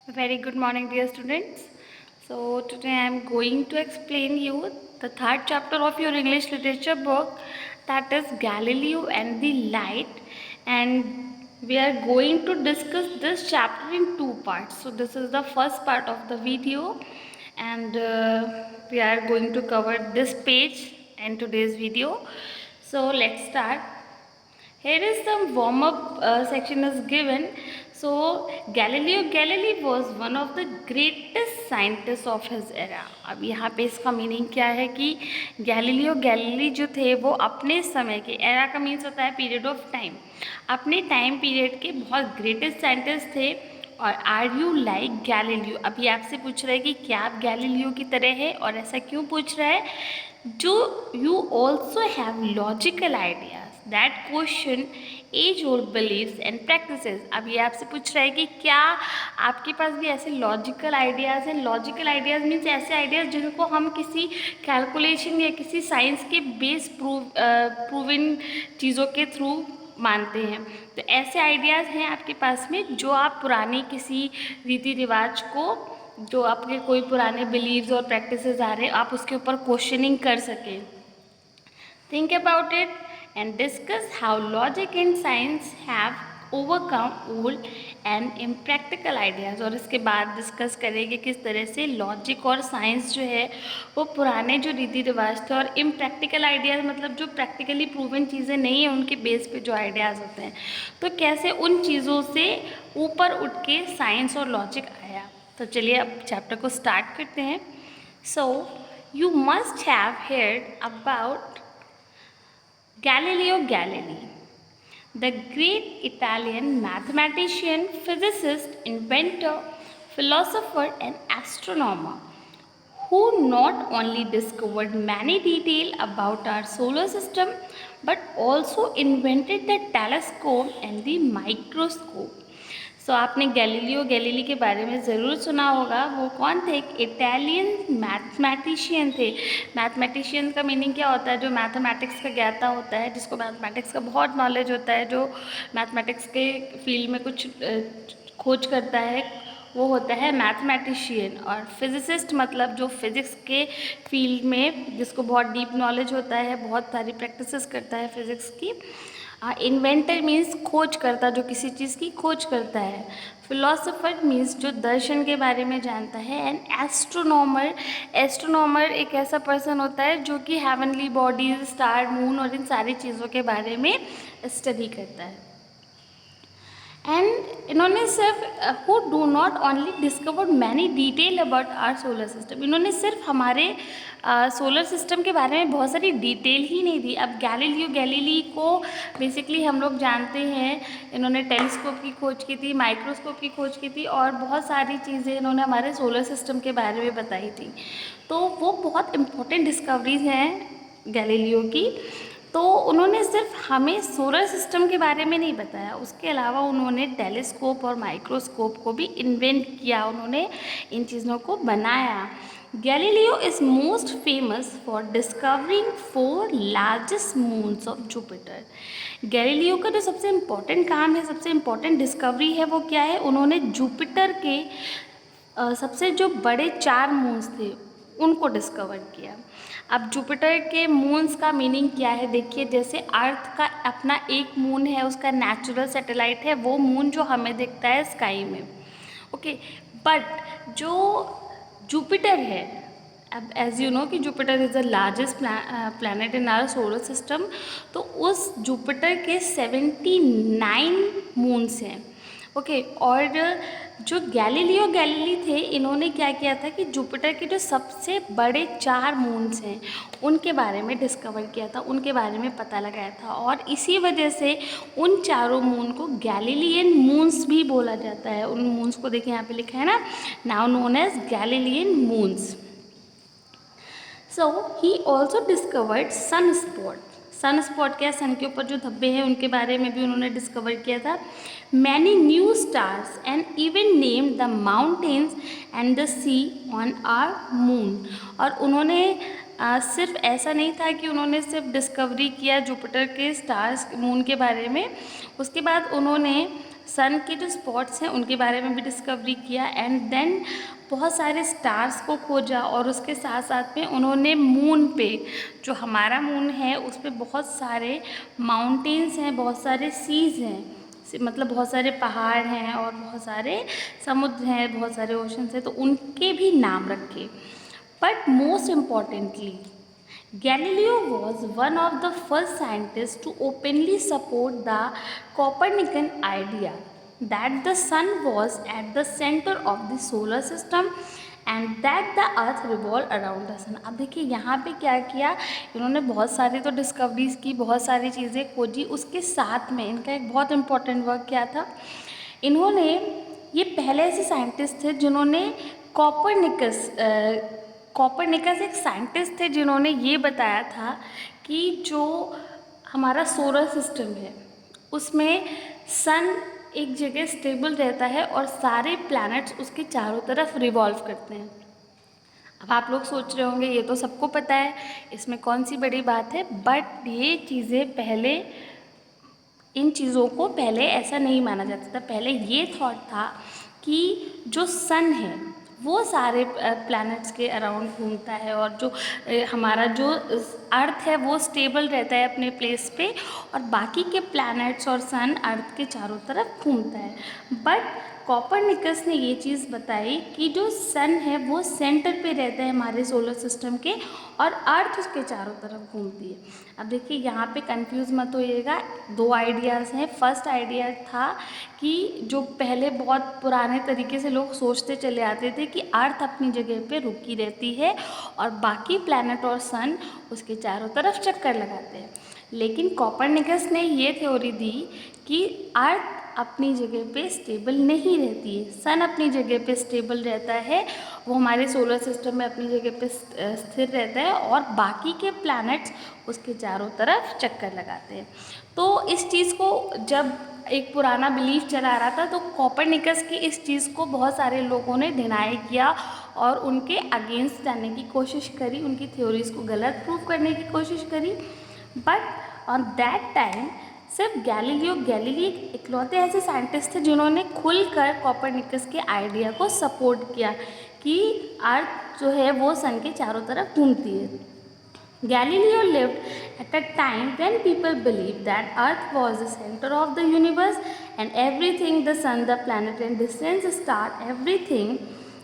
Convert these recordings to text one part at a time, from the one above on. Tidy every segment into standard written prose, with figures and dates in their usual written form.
Very good morning, dear students. So today I am going to explain you the third chapter of your English literature book, that is Galileo and the Light, and we are going to discuss this chapter in two parts. So this is the first part of the video, and we are going to cover this page in today's video. So let's start. Here is some warm-up section is given. So Galileo Galilei was one of the greatest scientists of his era. अब यहाँ पे इसका meaning क्या है कि Galileo Galilei जो थे वो अपने समय के, एरा का मीन्स होता है पीरियड ऑफ टाइम, अपने टाइम पीरियड के बहुत ग्रेटेस्ट साइंटिस्ट थे। और आर यू लाइक गैलीलियो, अभी आपसे पूछ रहा है कि क्या आप गैलीलियो की तरह है, और ऐसा क्यों पूछ रहा है? जो you also have logical ideas that question age old beliefs and practices. अब ये आपसे पूछ रहा है कि क्या आपके पास भी ऐसे लॉजिकल आइडियाज़ हैं। लॉजिकल आइडियाज़ मीन्स ऐसे आइडियाज़ जिनको हम किसी कैलकुलेशन या किसी साइंस के बेस प्रूवन चीज़ों के थ्रू मानते हैं। तो ऐसे आइडियाज़ हैं आपके पास में जो आप पुराने किसी रीति रिवाज को, जो आपके कोई पुराने बिलीव्स और प्रैक्टिसेस आ रहे हैं, आप उसके ऊपर क्वेश्चनिंग कर सकें। Think about it and discuss how logic and science have overcome old and impractical ideas। और इसके बाद डिस्कस करेंगे किस तरह से लॉजिक और साइंस जो है वो पुराने जो रीति रिवाज थे और इम्प्रैक्टिकल आइडियाज़, मतलब जो प्रैक्टिकली प्रूवन चीज़ें नहीं हैं उनके बेस पे जो आइडियाज़ होते हैं, तो कैसे उन चीज़ों से ऊपर उठ के साइंस और लॉजिक आया। तो चलिए अब चैप्टर को स्टार्ट करते हैं। So you must have heard about Galileo Galilei, the great Italian mathematician, physicist, inventor, philosopher, and astronomer, who not only discovered many details about our solar system but also invented the telescope and the microscope। सो आपने Galileo Galilei के बारे में ज़रूर सुना होगा। वो कौन थे? एक इटालियन मैथमेटिशियन थे। मैथमेटिशियन का मीनिंग क्या होता है? जो मैथमेटिक्स का ज्ञाता होता है, जिसको मैथमेटिक्स का बहुत नॉलेज होता है, जो मैथमेटिक्स के फील्ड में कुछ खोज करता है, वो होता है मैथमेटिशियन। और फिजिसिस्ट मतलब जो फिज़िक्स के फील्ड में जिसको बहुत डीप नॉलेज होता है, बहुत सारी प्रैक्टिसेस करता है फिज़िक्स की। इन्वेंटर मीन्स खोज करता, जो किसी चीज़ की खोज करता है। फिलोसोफर मीन्स जो दर्शन के बारे में जानता है। एंड एस्ट्रोनॉमर, एस्ट्रोनॉमर एक ऐसा पर्सन होता है जो कि हेवनली बॉडीज, स्टार, मून और इन सारी चीज़ों के बारे में स्टडी करता है। एंड इन्होंने सिर्फ who do not only discovered many detail about our solar system, इन्होंने सिर्फ हमारे सोलर सिस्टम के बारे में बहुत सारी डिटेल ही नहीं दी। अब गैलीलियो गैलीली को बेसिकली हम लोग जानते हैं, इन्होंने टेलीस्कोप की खोज की थी, माइक्रोस्कोप की खोज की थी और बहुत सारी चीज़ें इन्होंने हमारे सोलर सिस्टम के बारे में बताई थी। तो वो बहुत इम्पोर्टेंट डिस्कवरीज हैं गैलीलियो की। तो उन्होंने सिर्फ हमें सोलर सिस्टम के बारे में नहीं बताया, उसके अलावा उन्होंने टेलीस्कोप और माइक्रोस्कोप को भी इन्वेंट किया, उन्होंने इन चीज़ों को बनाया। Galileo is most famous for discovering 4 largest moons of Jupiter. Galileo का जो सबसे इम्पोर्टेंट काम है, सबसे इम्पोर्टेंट डिस्कवरी है, वो क्या है? उन्होंने जुपिटर के सबसे जो बड़े 4 मून्स थे उनको डिस्कवर किया। अब जुपिटर के मून्स का मीनिंग क्या है? देखिए, जैसे अर्थ का अपना एक मून है, उसका नेचुरल सैटेलाइट है, वो मून जो हमें दिखता है स्काई में, ओके। बट जो जुपिटर है, अब एज यू नो कि Jupiter is the largest planet in our solar system, तो उस जुपिटर के 79 मून्स हैं, ओके। और जो गैलीलियो गैलीली थे, इन्होंने क्या किया था कि जुपिटर के जो सबसे बड़े 4 मून्स हैं उनके बारे में डिस्कवर किया था, उनके बारे में पता लगाया था, और इसी वजह से उन चारों मून को गैलीलियन मून्स भी बोला जाता है। उन मून्स को देखिए, यहाँ पे लिखा है ना, now known as Galilean moons. So he also discovered sun spot. Sun spot क्या? सन के ऊपर जो धब्बे हैं उनके बारे में भी उन्होंने डिस्कवर किया था। Many new stars and even name the mountains and the sea on our moon. और उन्होंने सिर्फ ऐसा नहीं था कि उन्होंने सिर्फ डिस्कवरी किया जुपिटर के स्टार्स, मून के बारे में, उसके बाद उन्होंने सन के जो स्पॉट्स हैं उनके बारे में भी डिस्कवरी किया, एंड देन बहुत सारे स्टार्स को खोजा, और उसके साथ साथ में उन्होंने मून पे, जो हमारा मून है उस पे बहुत सारे माउंटेन्स हैं, बहुत सारे सीज़ हैं, मतलब बहुत सारे पहाड़ हैं और बहुत सारे समुद्र हैं, बहुत सारे ओशंस हैं, तो उनके भी नाम रखे। But most importantly Galileo was one of the first scientists to openly support the Copernican idea that the sun was at the center of the solar system and that the earth revolved around the sun। अब देखिए यहाँ पे क्या किया इन्होंने, बहुत सारी तो डिस्कवरीज की, बहुत सारी चीज़ें खोजी, उसके साथ में इनका एक बहुत इम्पोर्टेंट वर्क क्या था, इन्होंने, ये पहले ऐसे साइंटिस्ट थे जिन्होंने कॉपरनिकस एक साइंटिस्ट थे जिन्होंने ये बताया था कि जो हमारा सोलर सिस्टम है उसमें सन एक जगह स्टेबल रहता है और सारे प्लैनेट्स उसके चारों तरफ रिवॉल्व करते हैं। अब आप लोग सोच रहे होंगे ये तो सबको पता है, इसमें कौन सी बड़ी बात है, बट ये चीज़ें पहले, इन चीज़ों को पहले ऐसा नहीं माना जाता था। पहले ये थॉट था कि जो सन है वो सारे प्लैनेट्स के अराउंड घूमता है और जो हमारा जो अर्थ है वो स्टेबल रहता है अपने प्लेस पे, और बाकी के प्लैनेट्स और सन अर्थ के चारों तरफ घूमता है। बट कॉपरनिकस ने ये चीज़ बताई कि जो सन है वो सेंटर पे रहता है हमारे सोलर सिस्टम के, और अर्थ उसके चारों तरफ घूमती है। अब देखिए यहाँ पे कंफ्यूज मत होइएगा, दो आइडियाज़ हैं। फर्स्ट आइडिया था कि जो पहले बहुत पुराने तरीके से लोग सोचते चले आते थे कि अर्थ अपनी जगह पे रुकी रहती है और बाकी प्लैनेट और सन उसके चारों तरफ चक्कर लगाते हैं, लेकिन कॉपरनिकस ने ये थ्योरी दी कि अर्थ अपनी जगह पे स्टेबल नहीं रहती है, सन अपनी जगह पे स्टेबल रहता है, वो हमारे सोलर सिस्टम में अपनी जगह पे स्थिर रहता है और बाकी के प्लैनेट्स उसके चारों तरफ चक्कर लगाते हैं। तो इस चीज़ को जब एक पुराना बिलीफ चला रहा था तो कॉपरनिकस की इस चीज़ को बहुत सारे लोगों ने डिनाई किया और उनके अगेंस्ट जाने की कोशिश करी, उनकी थ्योरीज़ को गलत प्रूव करने की कोशिश करी। बट ऑन दैट टाइम सिर्फ गैलीलियो इकलौते ऐसे साइंटिस्ट थे जिन्होंने खुलकर कॉपरनिकस के आइडिया को सपोर्ट किया कि अर्थ जो है वो सन के चारों तरफ घूमती है। Galileo lived at a time when people believed that Earth was the center of the universe and everything, the sun, the planet and distant star, everything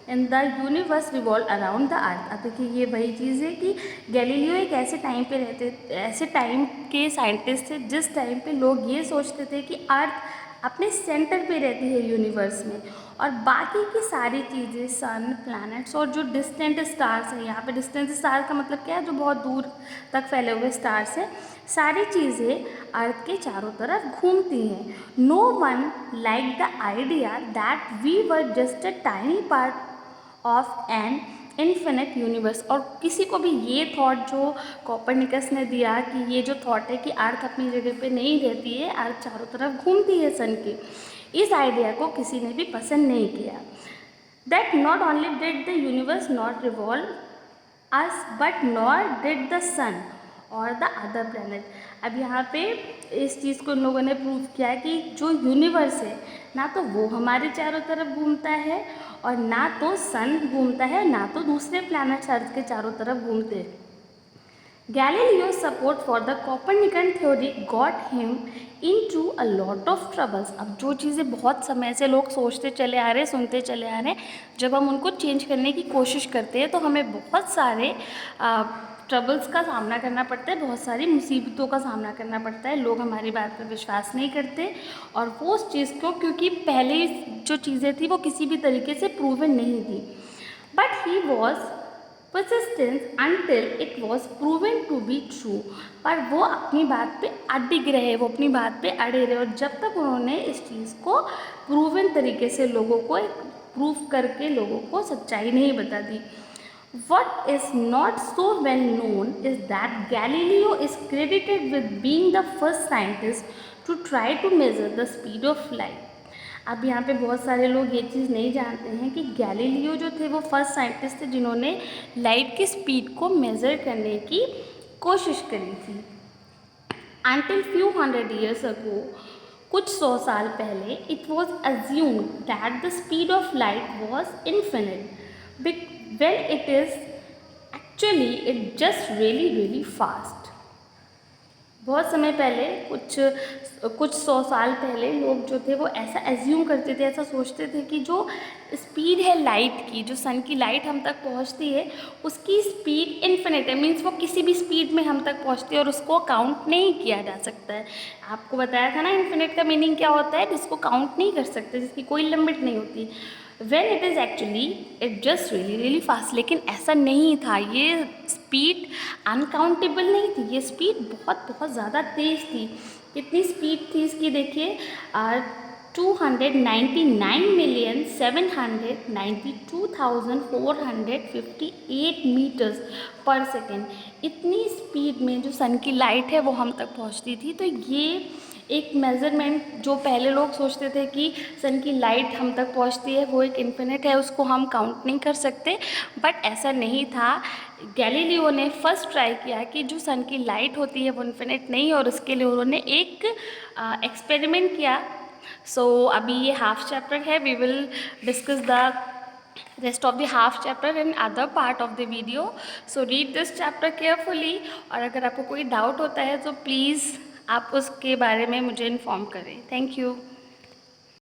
in the universe revolved around the earth। अब देखिए ये वही चीज़ है कि Galileo एक ऐसे time पे रहते, ऐसे टाइम के साइंटिस्ट थे जिस टाइम पे लोग ये सोचते थे कि अर्थ अपने सेंटर पे रहती है यूनिवर्स में और बाकी की सारी चीज़ें, सन, प्लैनेट्स और जो डिस्टेंट स्टार्स हैं, यहाँ पे डिस्टेंट स्टार का मतलब क्या है, जो बहुत दूर तक फैले हुए स्टार्स हैं, सारी चीज़ें अर्थ के चारों तरफ घूमती हैं। No one like the idea that we were just a tiny part of an infinite universe. और किसी को भी ये थॉट जो कॉपरनिकस ने दिया कि ये जो थॉट है कि अर्थ अपनी जगह पे नहीं रहती है, अर्थ चारों तरफ घूमती है सन के, इस आइडिया को किसी ने भी पसंद नहीं किया। That not only did the universe not revolve us but not did the sun और द अदर प्लैनेट। अब यहाँ पे इस चीज़ को इन लोगों ने प्रूव किया कि जो यूनिवर्स है ना तो वो हमारे चारों तरफ घूमता है और ना तो सन घूमता है, ना तो दूसरे प्लैनेट्स अर्थ के चारों तरफ घूमते हैं। Galileo's support for the Copernican theory got him into a lot of troubles। अब जो चीज़ें बहुत समय से लोग सोचते चले आ रहे हैं, सुनते चले आ रहे हैं, जब हम उनको चेंज करने की कोशिश करते हैं तो हमें बहुत सारे ट्रबल्स का सामना करना पड़ता है, बहुत सारी मुसीबतों का सामना करना पड़ता है। लोग हमारी बात पर विश्वास नहीं करते और वो उस चीज़ को, क्योंकि पहले जो चीज़ें थी वो किसी भी तरीके से प्रूवन नहीं थी। But he was persistence until it was proven to be true। पर वो अपनी बात पे अडिग रहे, वो अपनी बात पे अड़े रहे और जब तक उन्होंने इस चीज़ को प्रूवन तरीके से लोगों को प्रूव करके लोगों को सच्चाई नहीं बता दी। What is not so well known is that Galileo is credited with being the first scientist to try to measure the speed of light। अब यहाँ पे बहुत सारे लोग ये चीज़ नहीं जानते हैं कि गैलीलियो जो थे वो फर्स्ट साइंटिस्ट थे जिन्होंने लाइट की स्पीड को मेज़र करने की कोशिश करी थी। Until few hundred years ago कुछ 100 साल पहले it was assumed that the speed of light was infinite, when it is actually it just really really fast. बहुत समय पहले कुछ 100 साल पहले लोग जो थे वो ऐसा एज्यूम करते थे, ऐसा सोचते थे कि जो स्पीड है लाइट की, जो सन की लाइट हम तक पहुंचती है उसकी स्पीड इन्फिनिट है, मीन्स वो किसी भी स्पीड में हम तक पहुंचती है और उसको काउंट नहीं किया जा सकता है। आपको बताया था ना इन्फिनिट का मीनिंग क्या होता है, जिसको काउंट नहीं कर सकते, जिसकी कोई लिमिट नहीं होती। When it is actually it just really really fast, लेकिन ऐसा नहीं था, ये स्पीड अनकाउंटेबल नहीं थी, ये स्पीड बहुत बहुत ज़्यादा तेज़ थी। कितनी स्पीड थी इसकी देखिए, 299,792,458 मीटर्स पर सेकेंड। इतनी स्पीड में जो सन की लाइट है वो हम तक पहुंचती थी। तो ये एक मेज़रमेंट, जो पहले लोग सोचते थे कि सन की लाइट हम तक पहुंचती है वो एक इन्फिनिट है, उसको हम काउंट नहीं कर सकते, बट ऐसा नहीं था। गैलीलियो ने फर्स्ट ट्राई किया कि जो सन की लाइट होती है वो इन्फिनिट नहीं है, और उसके लिए उन्होंने एक एक्सपेरिमेंट किया। सो अभी ये हाफ चैप्टर है, we will discuss the rest of the half chapter in other part of the video. So read this chapter carefully, और अगर आपको कोई डाउट होता है तो प्लीज़ आप उसके बारे में मुझे इन्फॉर्म करें। Thank you.